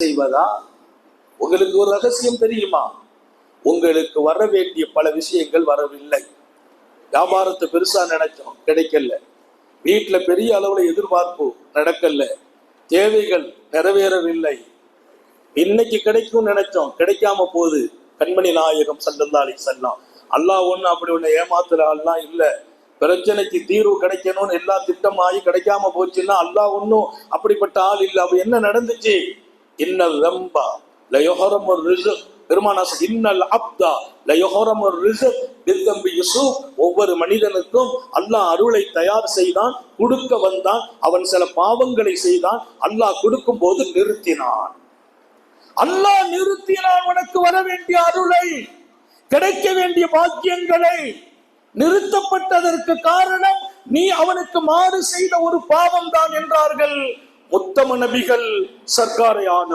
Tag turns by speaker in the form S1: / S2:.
S1: செய்வதா? உங்களுக்கு ஒரு ரகசியம் தெரியுமா? உங்களுக்கு வர வேண்டிய பல விஷயங்கள் வரவில்லை. வியாபாரத்தை பெருசா நினைச்சோம், கிடைக்கல. வீட்டுல பெரிய அளவுல எதிர்பார்ப்பு நடக்கல. தேவைகள் நிறைவேறவில்லை. இன்னைக்கு கிடைக்கும் நினைச்சோம், கிடைக்காம போகுது. கண்மணி நாயகம் ஸல்லல்லாஹு அலைஹி வஸல்லம், அல்லாஹ் ஒண்ணு அப்படி ஒண்ணு ஏமாத்துற ஆள்லாம் இல்ல. பிரச்சனைக்கு தீர்வு கிடைக்கணும்னு எல்லா திட்டமாகி கிடைக்காம போச்சுன்னா அல்லாஹ் ஒன்னும் அப்படிப்பட்ட ஆள் இல்லை. அப்ப என்ன நடந்துச்சு? இன்னல் ரம்பா லயுஹரமுர் ரிஸ்க், பெருமானார் இன்னல் அப்தா லயுஹரமுர் ரிஸ்க் பில்தம்பி யூசுப். ஒவ்வொரு மனிதனுக்கும் அல்லாஹ் அருளை தயார் செய்தான், கொடுக்க வந்தான். அவன் சில பாவங்களை செய்தான், அல்லாஹ் கொடுக்கும் போது நிறுத்தினான். அல்லாஹ் நிறுத்தினான். உனக்கு வர வேண்டிய அருளை, கிடைக்க வேண்டிய பாக்கியங்களை நிறுத்தப்பட்டதற்கு காரணம் நீ அவனுக்கு மாறு செய்த ஒரு பாவம் தான் என்றார்கள் முத்தம நபிகள் சர்க்காரை ஆலம்.